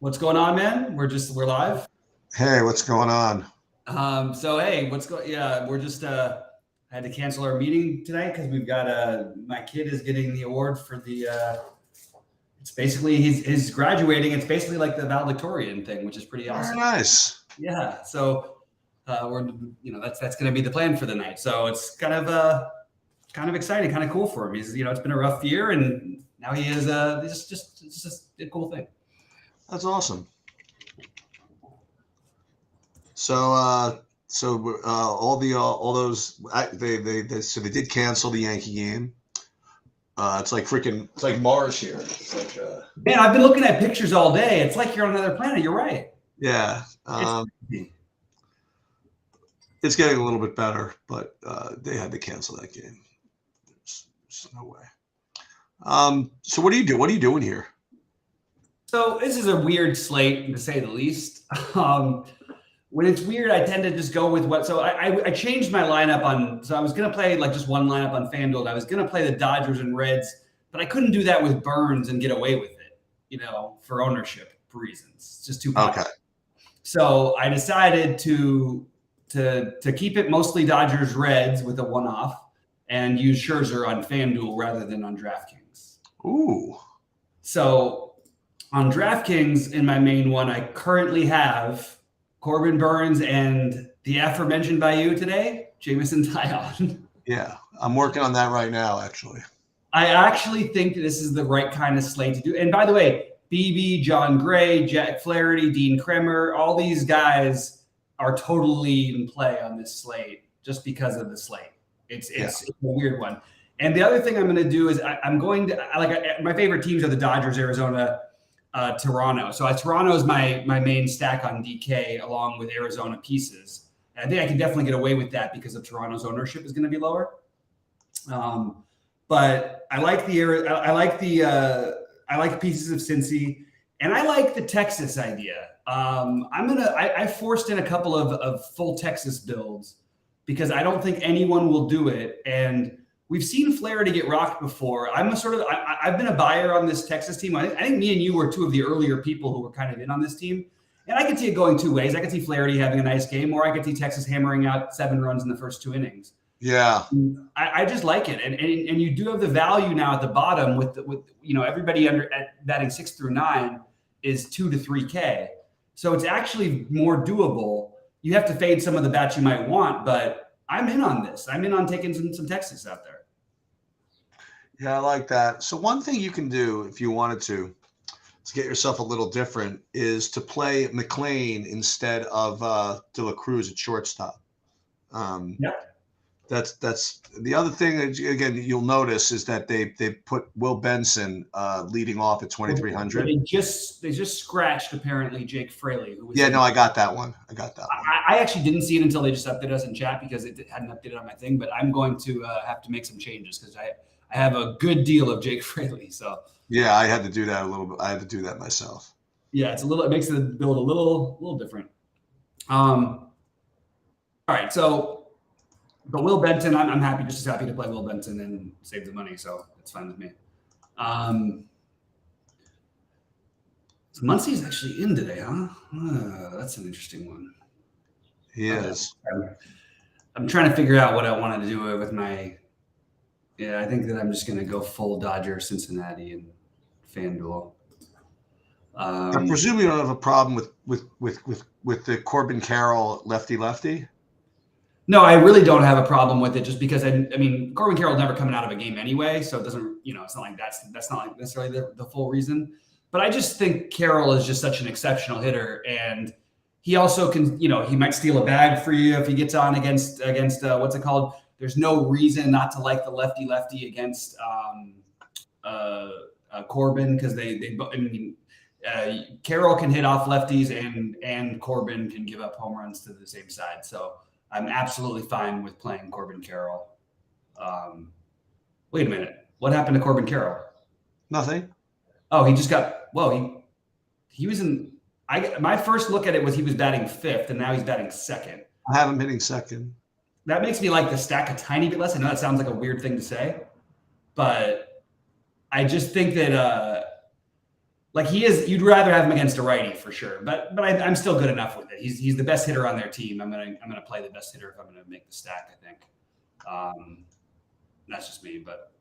What's going on, man? We're live. Hey, what's going on? So hey, yeah, we're just had to cancel our meeting tonight because we've got my kid is getting the award for the it's basically he's graduating. It's basically like the valedictorian thing, which is pretty Very awesome. nice. Yeah. So we're that's gonna be the plan for the night. So it's kind of exciting, kind of cool for him. It's been a rough year and now he is it's just a cool thing. That's awesome. So all those they did cancel the Yankee game. It's like Mars here. It's like Man, I've been looking at pictures all day. It's like you're on another planet. You're right. yeah. It's It's getting a little bit better, but they had to cancel that game. There's no way. So what do you do? What are you doing here? So this is a weird slate to say the least. When it's weird, I tend to just go with what. So I changed my lineup on. So I was gonna play like just one lineup on FanDuel. I was gonna play the Dodgers and Reds, but I couldn't do that with Burns and get away with it. For ownership reasons. It's just too Okay. powerful. So I decided to keep it mostly Dodgers Reds with a one-off and use Scherzer on FanDuel rather than on DraftKings. Ooh. So on DraftKings in my main one, I currently have Corbin Burns and the aforementioned by you today, Jameson Taillon. Yeah, I'm working on that right now, actually. I actually think this is the right kind of slate to do. And by the way, BB, John Gray, Jack Flaherty, Dean Kremer, all these guys are totally in play on this slate just because of the slate. It's a weird one. And the other thing I'm going to do is my favorite teams are the Dodgers, Arizona, Toronto. So Toronto is my main stack on DK along with Arizona pieces. And I think I can definitely get away with that because of Toronto's ownership is going to be lower. But I like pieces of Cincy, and I like the Texas idea. I forced in a couple of full Texas builds because I don't think anyone will do it. And we've seen Flaherty get rocked before. I've been a buyer on this Texas team. I think me and you were two of the earlier people who were kind of in on this team. And I could see it going two ways. I could see Flaherty having a nice game, or I could see Texas hammering out 7 runs in the first 2 innings. Yeah. I just like it. And you do have the value now at the bottom with everybody at batting 6 through 9 is 2 to 3K. So it's actually more doable. You have to fade some of the bats you might want, but I'm in on this. I'm in on taking some Texas out there. Yeah, I like that. So one thing you can do if you wanted to get yourself a little different is to play McLean instead of De La Cruz at shortstop. Yeah. That's the other thing that again you'll notice is that they put Will Benson leading off at 2,300. They just scratched apparently Jake Fraley. I got that one. I actually didn't see it until they just updated us in chat because it hadn't updated on my thing. But I'm going to have to make some changes because I have a good deal of Jake Fraley. So yeah, I had to do that a little bit. I had to do that myself. Yeah, it makes the build a little different. All right, so. But Will Benson, I'm just as happy to play Will Benson and save the money, so it's fine with me. So Muncy's actually in today, huh? That's an interesting one. He is. I'm trying to figure out what I wanted to do with my. Yeah, I think that I'm just going to go full Dodger, Cincinnati, and FanDuel. I presume you don't have a problem with the Corbin Carroll lefty. No, I really don't have a problem with it just because I mean Corbin Carroll's never coming out of a game anyway, so it doesn't, it's not like that's not like necessarily the full reason. But I just think Carroll is just such an exceptional hitter, and he also can, he might steal a bag for you if he gets on against what's it called? There's no reason not to like the lefty against Corbin because Carroll can hit off lefties and Corbin can give up home runs to the same side. So I'm absolutely fine with playing Corbin Carroll. Wait a minute. What happened to Corbin Carroll? Nothing. Oh, he just got, he was in, my first look at it was he was batting 5th and now he's batting 2nd. I have him hitting 2nd. That makes me like the stack a tiny bit less. I know that sounds like a weird thing to say, but I just think that, Like he is, you'd rather have him against a righty for sure, but I'm still good enough with it. He's the best hitter on their team. I'm gonna play the best hitter if I'm gonna make the stack. I think. That's just me, but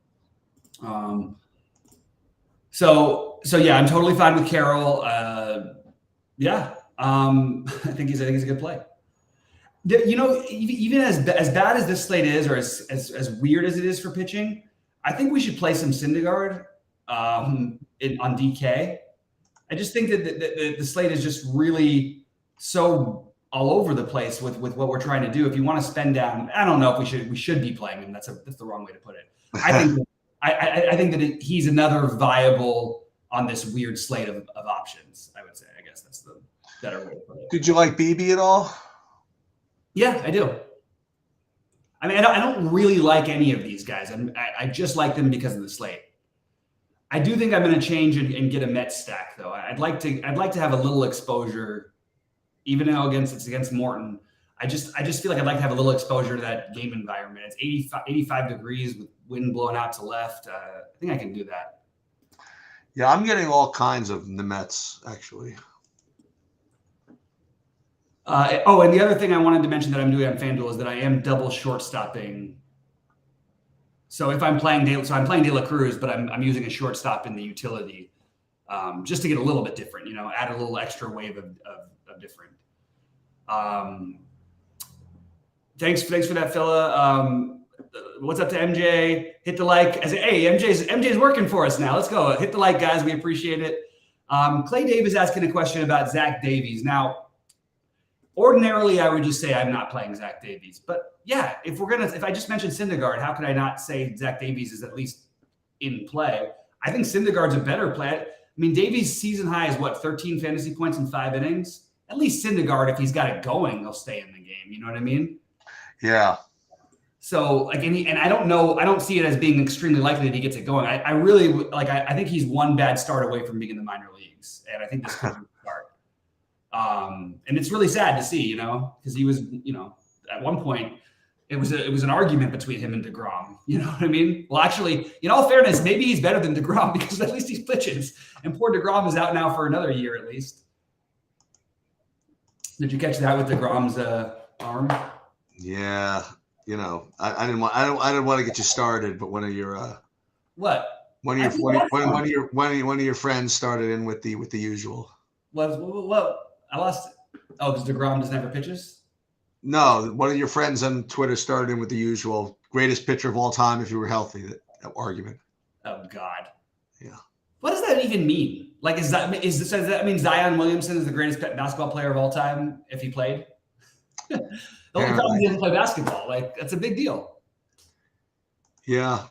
so yeah, I'm totally fine with Carroll. Yeah, I think he's a good play. You know, even as bad as this slate is, or as weird as it is for pitching, I think we should play some Syndergaard on DK. I just think that the slate is just really so all over the place with what we're trying to do. If you want to spend down, I don't know if we should be playing him. That's the wrong way to put it. I think that he's another viable on this weird slate of options. I would say. I guess that's the better way to put it. Did you like BB at all? Yeah, I do. I mean, I don't really like any of these guys. I just like them because of the slate. I do think I'm going to change and get a Mets stack though. I'd like to have a little exposure, even though it's against Morton. I just feel like I'd like to have a little exposure to that game environment. It's 85 degrees with wind blowing out to left. I think I can do that. Yeah, I'm getting all kinds of the Mets actually. And the other thing I wanted to mention that I'm doing on FanDuel is that I am double shortstopping. So if I'm playing I'm playing De La Cruz, but I'm using a shortstop in the utility, just to get a little bit different, add a little extra wave of different. Thanks for that, fella. What's up to MJ? Hit the like. Hey, MJ's working for us now. Let's go. Hit the like, guys. We appreciate it. Clay Davis asking a question about Zach Davies. Now, ordinarily, I would just say I'm not playing Zach Davies. But yeah, if I just mentioned Syndergaard, how could I not say Zach Davies is at least in play? I think Syndergaard's a better play. I mean, Davies' season high is 13 fantasy points in 5 innings. At least Syndergaard, if he's got it going, he'll stay in the game. You know what I mean? Yeah. So and I don't see it as being extremely likely that he gets it going. I really I think he's one bad start away from being in the minor leagues, and I think this could be a start. And it's really sad to see, because he was, at one point it was an argument between him and DeGrom. You know what I mean? Well, actually, in all fairness, maybe he's better than DeGrom because at least he's pitches, and poor DeGrom is out now for another year at least. Did you catch that with DeGrom's arm? Yeah, I didn't want to get you started, but one of your one of your friends started in with the usual. What? I lost. Oh, because DeGrom just never pitches? No, one of your friends on Twitter started in with the usual greatest pitcher of all time if you were healthy. That argument. Oh God. Yeah. What does that even mean? Does that mean Zion Williamson is the greatest basketball player of all time if he played? The only problem he doesn't play basketball. That's a big deal. Yeah.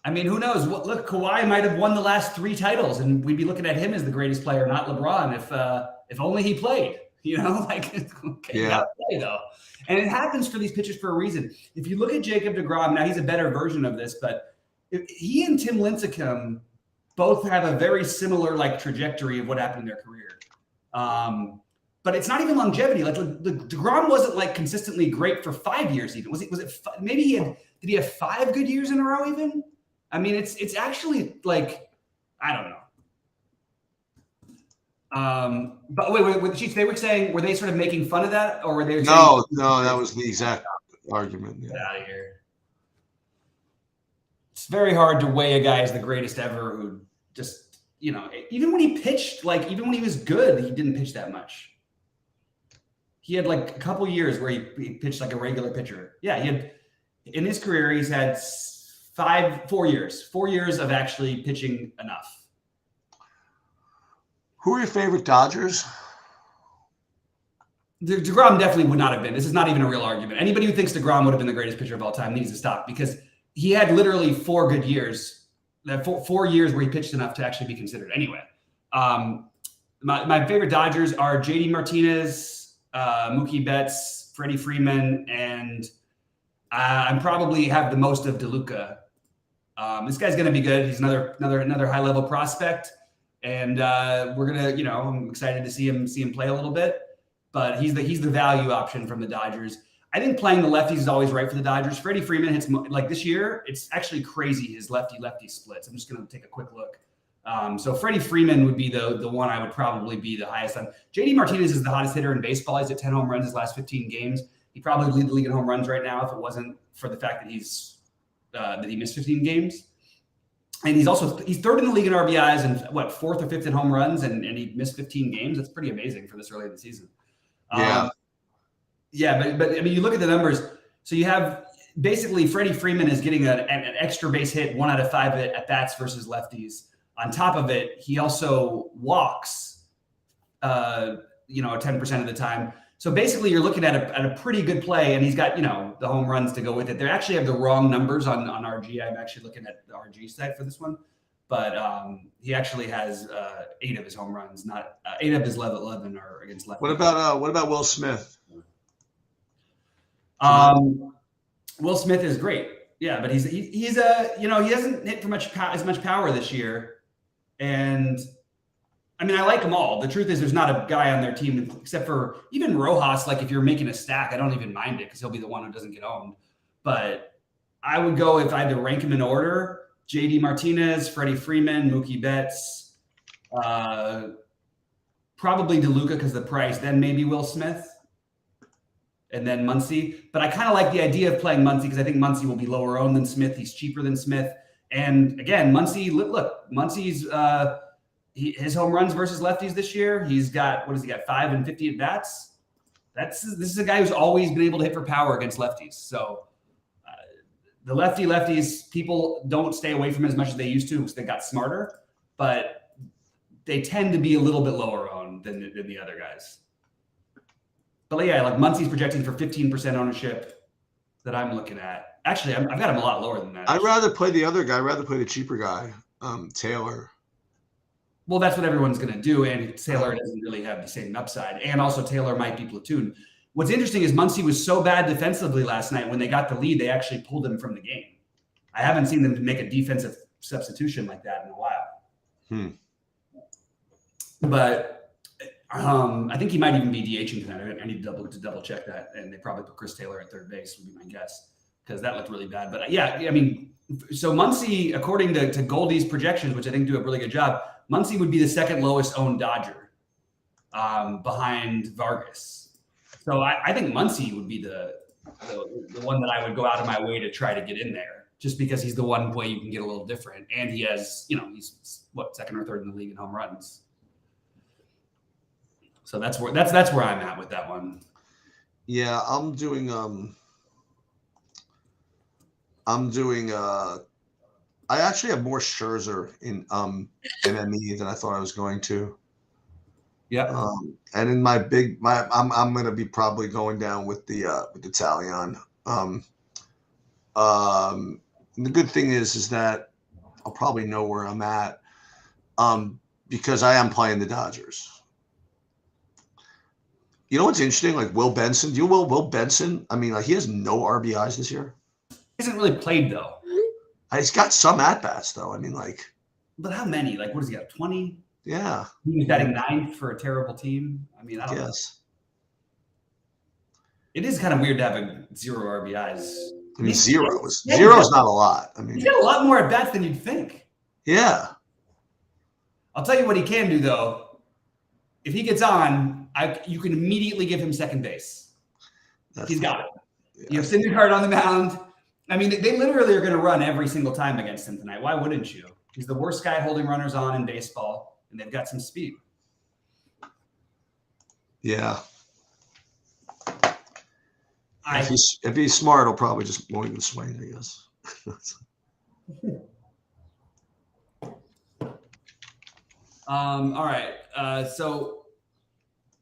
I mean, who knows? Look, Kawhi might have won the last 3 titles, and we'd be looking at him as the greatest player, not LeBron, if only he played. Okay, you gotta play though. And it happens for these pitchers for a reason. If you look at Jacob DeGrom, now he's a better version of this, but he and Tim Lincecum both have a very similar trajectory of what happened in their career. But it's not even longevity. DeGrom wasn't consistently great for 5 years even. Was it maybe did he have 5 good years in a row even? I mean, it's actually I don't know. But wait, with the Chiefs, they were saying, were they sort of making fun of that, or were they? No, that was the exact argument. Yeah. Get out of here. It's very hard to weigh a guy as the greatest ever who just, even when he pitched, even when he was good, he didn't pitch that much. He had a couple years where he pitched like a regular pitcher. Yeah, he had in his career, he's had 4 years of actually pitching enough. Who are your favorite Dodgers? DeGrom definitely would not have been. This is not even a real argument. Anybody who thinks DeGrom would have been the greatest pitcher of all time needs to stop, because he had literally 4 good years, 4 years where he pitched enough to actually be considered. Anyway, my favorite Dodgers are JD Martinez, Mookie Betts, Freddie Freeman, and I probably have the most of DeLuca. This guy's going to be good. He's another high level prospect. And we're gonna, I'm excited to see him play a little bit, but he's the value option from the Dodgers. I think playing the lefties is always right for the Dodgers. Freddie Freeman hits this year. It's actually crazy his lefty splits. I'm just gonna take a quick look. So Freddie Freeman would be the one I would probably be the highest on. JD Martinez is the hottest hitter in baseball. He's at 10 home runs his last 15 games. He'd probably lead the league in home runs right now if it wasn't for the fact that he missed 15 games. And he's third in the league in RBIs and fourth or fifth in home runs, and he missed 15 games. That's pretty amazing for this early in the season. But I mean, you look at the numbers. So you have basically Freddie Freeman is getting an extra base hit 1 out of 5 at bats versus lefties. On top of it, he also walks, 10% of the time. So basically, you're looking at a pretty good play, and he's got the home runs to go with it. They actually have the wrong numbers on RG. I'm actually looking at the RG site for this one, but he actually has 8 of his home runs, not 8 of his 11 are against lefties. What about Will Smith? Will Smith is great, yeah, but he's he hasn't hit for as much power this year, and I mean, I like them all. The truth is there's not a guy on their team except for even Rojas. Like if you're making a stack, I don't even mind it because he'll be the one who doesn't get owned. But I would go, if I had to rank them in order, JD Martinez, Freddie Freeman, Mookie Betts, probably DeLuca because the price, then maybe Will Smith, and then Muncy. But I kind of like the idea of playing Muncy because I think Muncy will be lower owned than Smith. He's cheaper than Smith. And again, Muncy's his home runs versus lefties this year, he's got 5 and 50 at bats. This is a guy who's always been able to hit for power against lefties. So the lefties, people don't stay away from as much as they used to because they got smarter, but they tend to be a little bit lower owned than the other guys. But yeah, like Muncy's projecting for 15% ownership that I'm looking at. Actually, I've got him a lot lower than that. I'd rather play the other guy. I'd rather play the cheaper guy, Taylor. Well, that's what everyone's going to do, and Taylor doesn't really have the same upside. And also, Taylor might be platoon. What's interesting is Muncy was so bad defensively last night. When they got the lead, they actually pulled him from the game. I haven't seen them make a defensive substitution like that in a while. But I think he might even be DHing tonight. I need to double check that, and they probably put Chris Taylor at third base would be my guess because that looked really bad. But yeah, I mean, so Muncy, according to Goldie's projections, which I think do a really good job, Muncy would be the second lowest owned Dodger behind Vargas. So I think Muncy would be the one that I would go out of my way to try to get in there just because he's the one way you can get a little different. And he has, he's second or third in the league in home runs. So that's where I'm at with that one. Yeah, I'm doing I actually have more Scherzer in MME than I thought I was going to. Yeah. And in I'm going to be probably going down with the Talion. The good thing is that I'll probably know where I'm at because I am playing the Dodgers. You know what's interesting? Like Will Benson. Do you know Will Benson? I mean, like he has no RBIs this year. He hasn't really played though. He's got some at bats though. I mean, like. But how many? Like, what does he got? 20? Yeah. He's batting 9th for a terrible team. I mean, I don't know. It is kind of weird to have 0 RBIs. I mean, zero is not a lot. I mean, he's got a lot more at bats than you'd think. Yeah. I'll tell you what he can do though. If he gets on, you can immediately give him second base. He's got it. Yeah. You have Syndergaard on the mound. I mean, they literally are going to run every single time against him tonight. Why wouldn't you? He's the worst guy holding runners on in baseball, and they've got some speed. Yeah. If he's smart, he'll probably just won't even swing, I guess. All right. So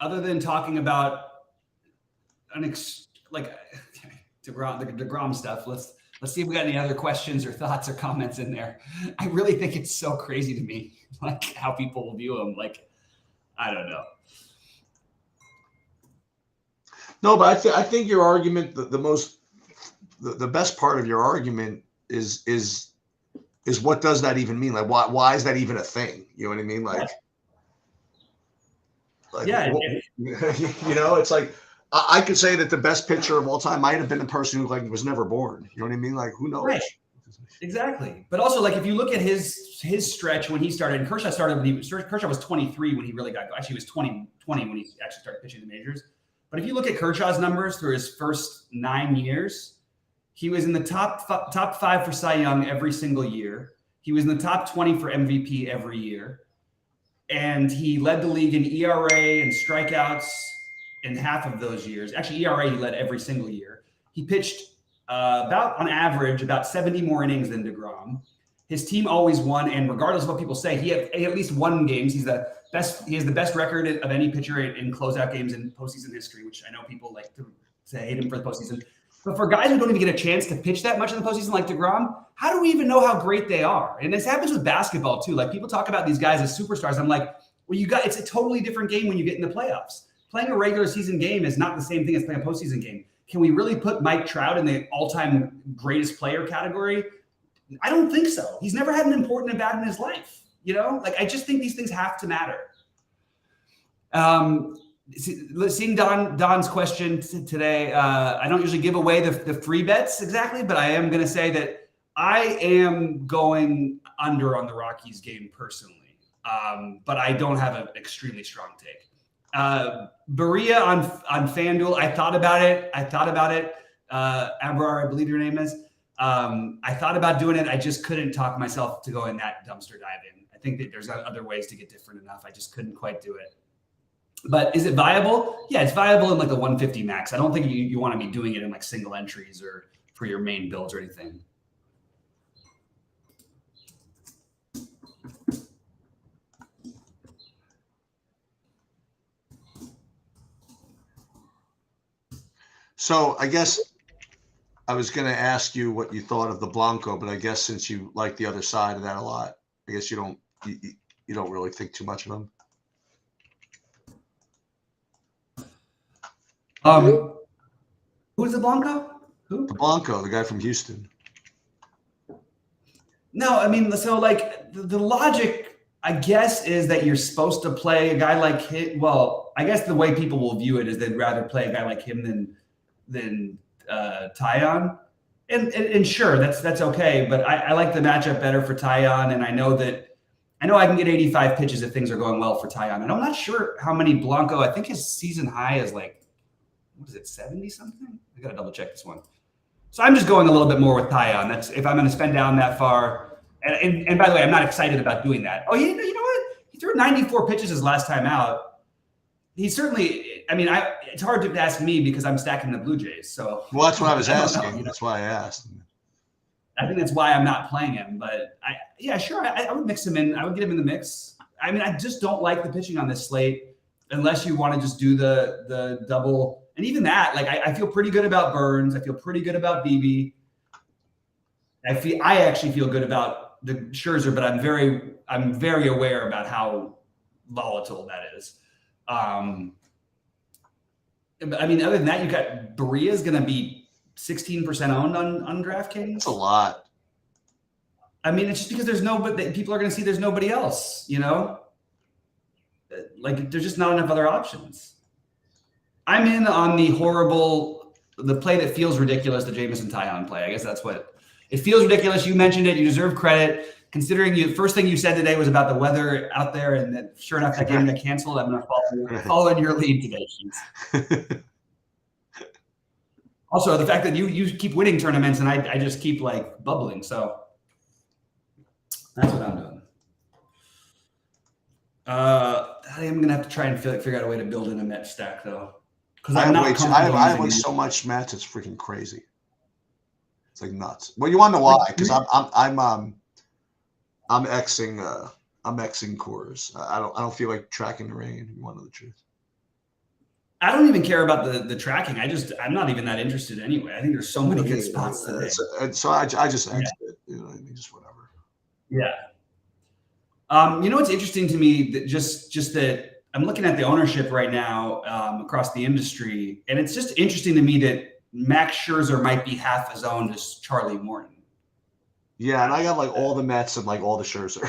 other than talking about the DeGrom stuff, let's see if we got any other questions or thoughts or comments in there. I really think it's so crazy to me, like how people will view him. Like, I don't know. No, but I think your argument, the best part of your argument is what does that even mean? Like, why is that even a thing? You know what I mean? Like yeah. You know, it's like I could say that the best pitcher of all time might have been the person who like was never born. You know what I mean? Like, who knows? Right. Exactly. But also, like, if you look at his stretch when he started, and Kershaw was 23 when he really got, actually he was 20 when he actually started pitching the majors. But if you look at Kershaw's numbers through his first 9 years, he was in the top 5 for Cy Young every single year. He was in the top 20 for MVP every year. And he led the league in ERA and strikeouts in half of those years. Actually, ERA he led every single year. He pitched on average, about 70 more innings than DeGrom. His team always won, and regardless of what people say, he had at least won games. He has the best record of any pitcher in closeout games in postseason history, which I know people like to hate him for the postseason. But for guys who don't even get a chance to pitch that much in the postseason like DeGrom, how do we even know how great they are? And this happens with basketball too. Like, people talk about these guys as superstars. I'm like, well, it's a totally different game when you get in the playoffs. Playing a regular season game is not the same thing as playing a postseason game. Can we really put Mike Trout in the all-time greatest player category? I don't think so. He's never had an important at bat in his life. Like, I just think these things have to matter. Seeing Don's question today, I don't usually give away the free bets exactly, but I am going to say that I am going under on the Rockies game personally, but I don't have an extremely strong take. Berea on FanDuel. I thought about it. Abrar, I believe your name is. I thought about doing it. I just couldn't talk myself to go in that dumpster dive in. I think that there's other ways to get different enough. I just couldn't quite do it. But is it viable? Yeah, it's viable in like the 150 max. I don't think you want to be doing it in like single entries or for your main builds or anything. So I guess I was going to ask you what you thought of the Blanco, but I guess since you like the other side of that a lot, I guess you don't really think too much of him. Who's the Blanco? Who? The Blanco, the guy from Houston. No, I mean, so like the logic, I guess, is that you're supposed to play a guy like him. Well, I guess the way people will view it is they'd rather play a guy like him than Taillon. And sure, that's okay. But I like the matchup better for Taillon, and I know I can get 85 pitches if things are going well for Taillon. And I'm not sure how many Blanco. I think his season high is like, what is it, 70 something? I gotta double check this one. So I'm just going a little bit more with Taillon. That's if I'm going to spend down that far. And by the way, I'm not excited about doing that. Oh, you know what? He threw 94 pitches his last time out. He certainly. I mean, it's hard to ask me because I'm stacking the Blue Jays. So well, that's what I was asking. That's why I asked. I think that's why I'm not playing him. But I would mix him in. I would get him in the mix. I mean, I just don't like the pitching on this slate unless you want to just do the double. And even that, like, I feel pretty good about Burns. I feel pretty good about BB. I actually feel good about the Scherzer, but I'm very aware about how volatile that is. I mean, other than that, you got Berea's going to be 16% owned on DraftKings. That's a lot. I mean, it's just because people are going to see there's nobody else, Like, there's just not enough other options. I'm in on the play that feels ridiculous, the Jameson Taillon play. I guess that's what it feels ridiculous. You mentioned it. You deserve credit. Considering the first thing you said today was about the weather out there, and then sure enough, that game got canceled. I'm going to follow in your lead today, Sheets. Also, the fact that you keep winning tournaments and I just keep like bubbling. So that's what I'm doing. I am going to have to try and figure out a way to build in a Met stack though. Because I have way so much Mets, it's freaking crazy. It's like nuts. Well, you want to know why? Because I'm Xing cores. I don't feel like tracking the rain. You want to know the truth? I don't even care about the tracking. I'm not even that interested anyway. I think there's so many good spots today. So I just exit it. You know what I mean? Just whatever. Yeah. What's interesting to me that just that I'm looking at the ownership right now across the industry, and it's just interesting to me that Max Scherzer might be half as owned as Charlie Morton. Yeah, and I got like all the Mets and like all the Scherzer.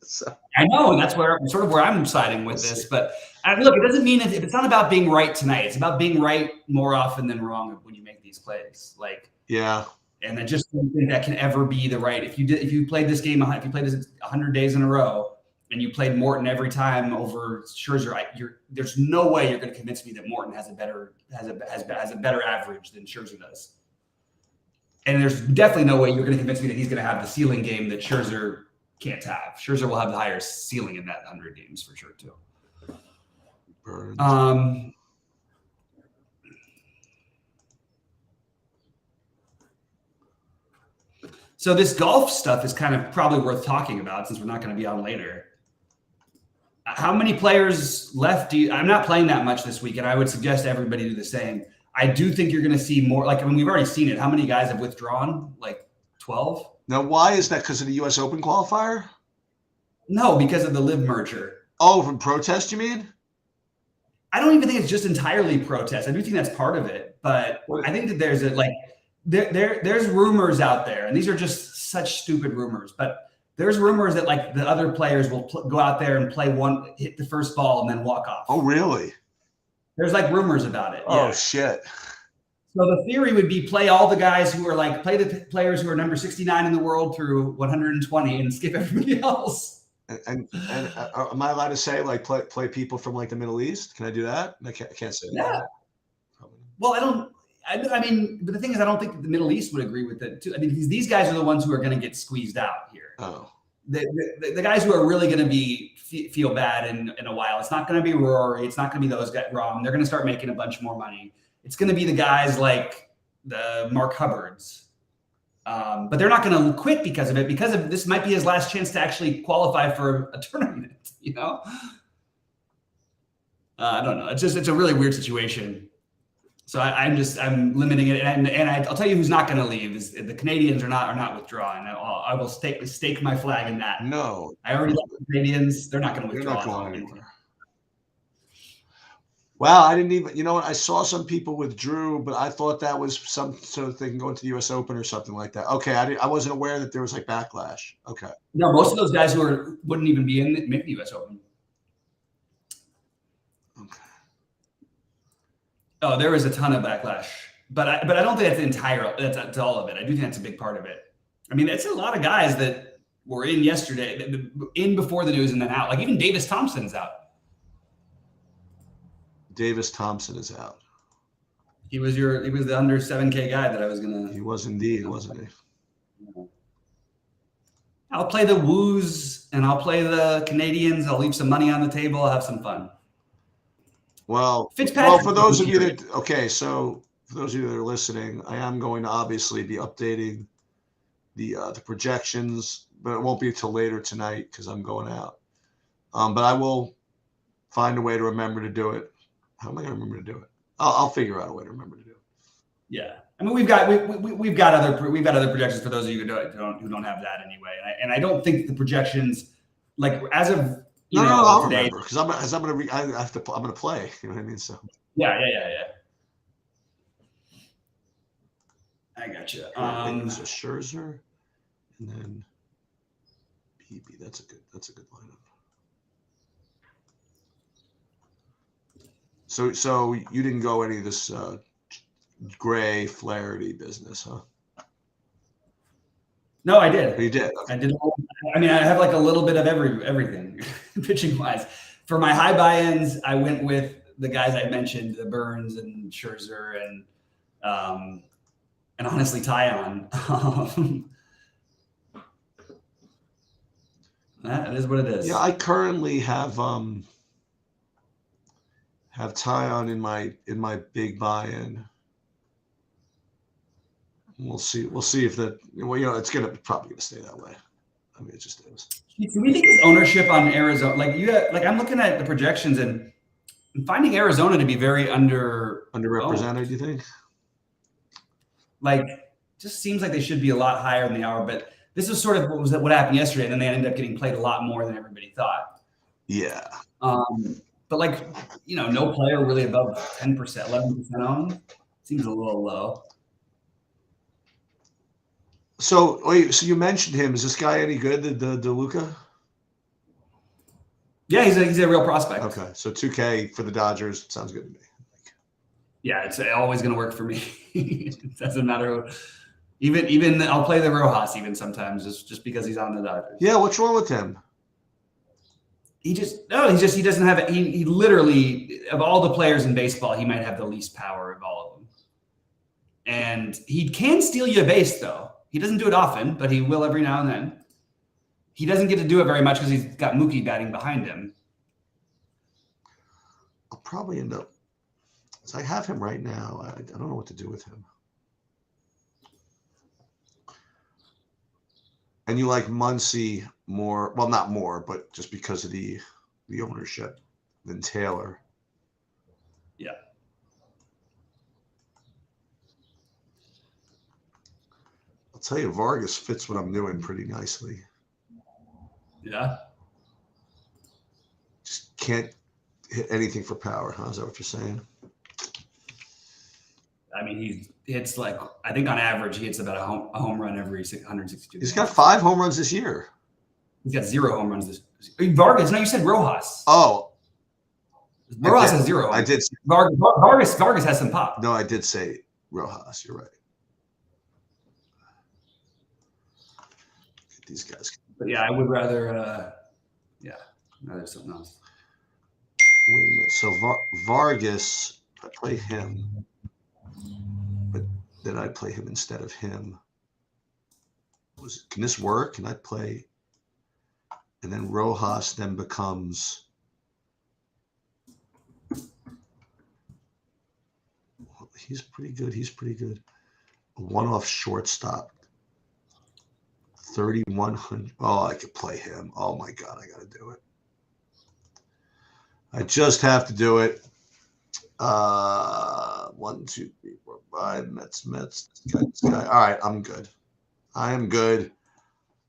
So. I know, and that's where I'm siding with this. But look, it doesn't mean if it's not about being right tonight. It's about being right more often than wrong when you make these plays. Like, yeah, And I just don't think that can ever be the right. If you played this game, if you played this 100 days in a row, and you played Morton every time over Scherzer, there's no way you're going to convince me that Morton has a better average than Scherzer does. And there's definitely no way you're going to convince me that he's going to have the ceiling game that Scherzer can't have. Scherzer will have the higher ceiling in that 100 games for sure too. So this golf stuff is kind of probably worth talking about since we're not going to be on later. How many players left? I'm not playing that much this week, and I would suggest everybody do the same. I do think you're going to see more. Like, I mean, we've already seen it. How many guys have withdrawn? Like 12? Now, why is that? Because of the U.S. Open qualifier? No, because of the Live merger. Oh, from protest, you mean? I don't even think it's just entirely protest. I do think that's part of it, but I think that there's there's rumors out there, and these are just such stupid rumors, but there's rumors that like the other players will go out there and hit the first ball and then walk off. Oh, really? There's like rumors about it. Oh, shit. So the theory would be play all the guys who are like, play the players who are number 69 in the world through 120 and skip everybody else. And am I allowed to say like play people from like the Middle East? Can I do that? I can't say that. Yeah. Well, I mean, but the thing is, I don't think the Middle East would agree with it too. I mean, these guys are the ones who are going to get squeezed out here. Oh. The guys who are really going to feel bad in a while. It's not going to be Rory. It's not going to be those guys. Rom. They're going to start making a bunch more money. It's going to be the guys like the Mark Hubbards. But they're not going to quit because of it, because this might be his last chance to actually qualify for a tournament, you know? I don't know. It's a really weird situation. So I'm limiting it. And I'll tell you who's not going to leave is the Canadians are not withdrawing. I will stake my flag in that. No. I already love the Canadians. They're not going to withdraw. They're not going anywhere. Wow, I didn't even, you know what? I saw some people withdrew, but I thought that was so they can go into the U.S. Open or something like that. Okay, I wasn't aware that there was like backlash. Okay. No, most of those guys wouldn't even be in the U.S. Open. Okay. Oh, there was a ton of backlash, but I don't think that's all of it. I do think that's a big part of it. I mean, it's a lot of guys that were in yesterday, in before the news and then out. Like even Davis Thompson's out. Davis Thompson is out. He was the under 7K guy that I was gonna. He was indeed, wasn't he? I'll play the Woos and I'll play the Canadians. I'll leave some money on the table. I'll have some fun. Well, for those of you that are listening, I am going to obviously be updating the projections, but it won't be till later tonight because I'm going out. But I will find a way to remember to do it. How am I going to remember to do it? I'll figure out a way to remember to do it. Yeah, I mean we've got other projections for those of you who don't have that anyway, and I don't think the projections like as of I'll today, remember because I'm going to play. You know what I mean? So yeah. I gotcha. It's a Scherzer, and then PB. That's a good lineup. So you didn't go any of this Gray Flaherty business, huh? No, I did. You did. Okay. I did. I mean, I have like a little bit of everything pitching wise. For my high buy-ins, I went with the guys I mentioned, the Burns and Scherzer and honestly Tyon. That is what it is. Yeah, I currently have Tyon in my big buy-in. We'll see if that. Well, it's probably gonna stay that way. I mean, it just is. Do we think his ownership on Arizona, I'm looking at the projections and I'm finding Arizona to be very underrepresented? Do you think? Like, just seems like they should be a lot higher than they are. But this is sort of what happened yesterday, and then they ended up getting played a lot more than everybody thought. Yeah. But no player really above 10%, 11% owned. Seems a little low. So wait, so you mentioned him. Is this guy any good, the DeLuca? Yeah, he's a real prospect. Okay, so 2K for the Dodgers sounds good to me. Yeah, it's always going to work for me. It doesn't matter Even I'll play the Rojas even sometimes just because he's on the Dodgers. Yeah, what's wrong with him? He doesn't have it. He literally, of all the players in baseball, he might have the least power of all of them. And he can steal you a base, though. He doesn't do it often, but he will every now and then. He doesn't get to do it very much because he's got Mookie batting behind him. I'll probably end up. So I have him right now. I don't know what to do with him. And you like Muncy more, well, not more, but just because of the ownership than Taylor. Yeah. I'll tell you, Vargas fits what I'm doing pretty nicely. Yeah. Just can't hit anything for power, huh? Is that what you're saying? I mean, he hits like, I think on average, he hits about a home run every 162 He's games. got 5 home runs this year. He's got 0 home runs this Vargas. No, you said Rojas. Oh. Rojas has 0. I did. Vargas has some pop. No, I did say Rojas. You're right. Get these guys. But yeah, I would rather, rather something else. Wait a minute. So Vargas, I play him. But then I play him instead of him. Can this work? Can I play? And then Rojas then becomes. Well, he's pretty good. A one-off shortstop. 3,100. Oh, I could play him. Oh my God, I got to do it. I just have to do it. 1, 2, 3, 4, 5. Mets. This guy. All right, I'm good. I am good.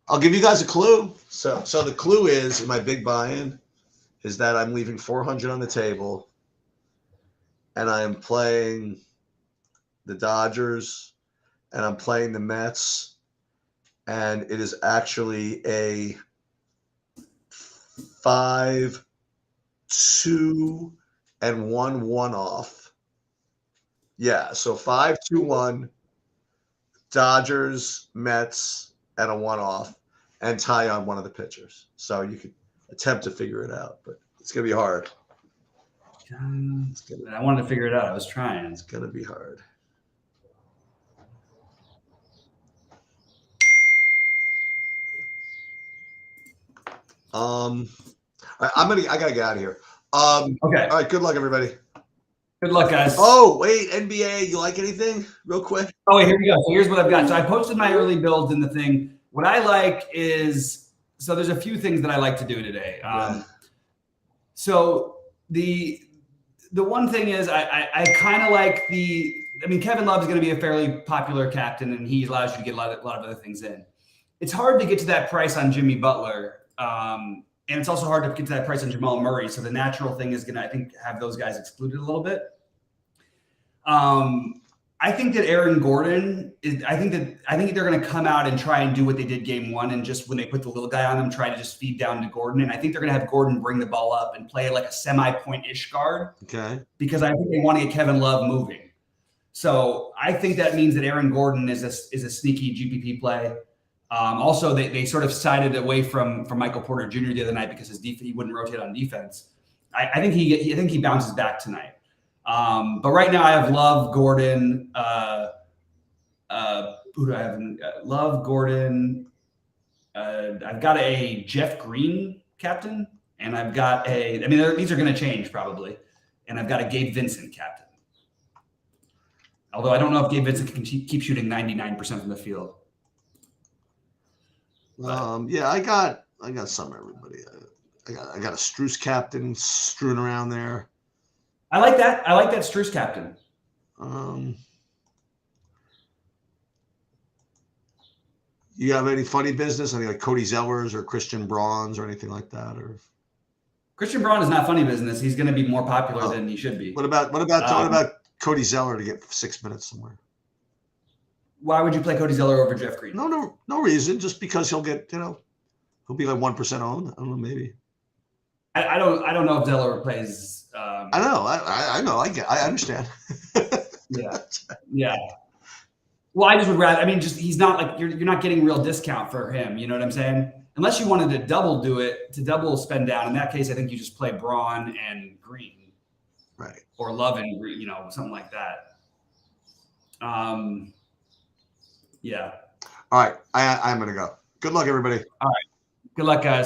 I'll give you guys a clue. So the clue is, in my big buy-in, is that I'm leaving 400 on the table, and I am playing the Dodgers, and I'm playing the Mets, and it is actually a 5-2 and 1 1-off. Yeah, so 5-2-1, Dodgers, Mets, and a 1-off, and tie on one of the pitchers. So you could attempt to figure it out, but it's gonna be hard. I wanted to figure it out. I was trying. It's gonna be hard. I gotta get out of here. Okay. All right. Good luck, everybody. Good luck, guys. Oh, wait, NBA. You like anything, real quick? Oh, wait, here we go. So here's what I've got. So I posted my early builds in the thing. What I like is, so there's a few things that I like to do today. So the one thing is, I kind of like Kevin Love is going to be a fairly popular captain, and he allows you to get a lot of other things in. It's hard to get to that price on Jimmy Butler. And it's also hard to get to that price on Jamal Murray. So the natural thing is going to, I think, have those guys excluded a little bit. I think that Aaron Gordon is, I think they're going to come out and try and do what they did game 1. And just when they put the little guy on them, try to just feed down to Gordon. And I think they're going to have Gordon bring the ball up and play like a semi-point-ish guard. Okay. Because I think they want to get Kevin Love moving. So I think that means that Aaron Gordon is a sneaky GPP play. Also, they sort of sided away from Michael Porter Jr. the other night because he wouldn't rotate on defense. I think he bounces back tonight. But right now I have Love, Gordon. Who do I have? Love, Gordon. I've got a Jeff Green captain, and I've got these are going to change probably, and I've got a Gabe Vincent captain. Although I don't know if Gabe Vincent can keep shooting 99% from the field. Yeah, I got some everybody. I got a Struce captain strewn around there. I like that. I like that Struce captain. You have any funny business? Any like Cody Zellers or Christian Braun's or anything like that? Or Christian Braun is not funny business. He's going to be more popular than he should be. What about Cody Zeller to get 6 minutes somewhere? Why would you play Cody Zeller over Jeff Green? No reason. Just because he'll get, he'll be like 1% owned. I don't know, maybe. I don't know if Zeller plays. I know. I know. I understand. Yeah. Well, I just would rather. I mean, just he's not like you're not getting real discount for him. You know what I'm saying? Unless you wanted to double spend down. In that case, I think you just play Braun and Green, Right. or Love and Green, something like that. Yeah. All right. I'm gonna go. Good luck, everybody. All right. Good luck, guys.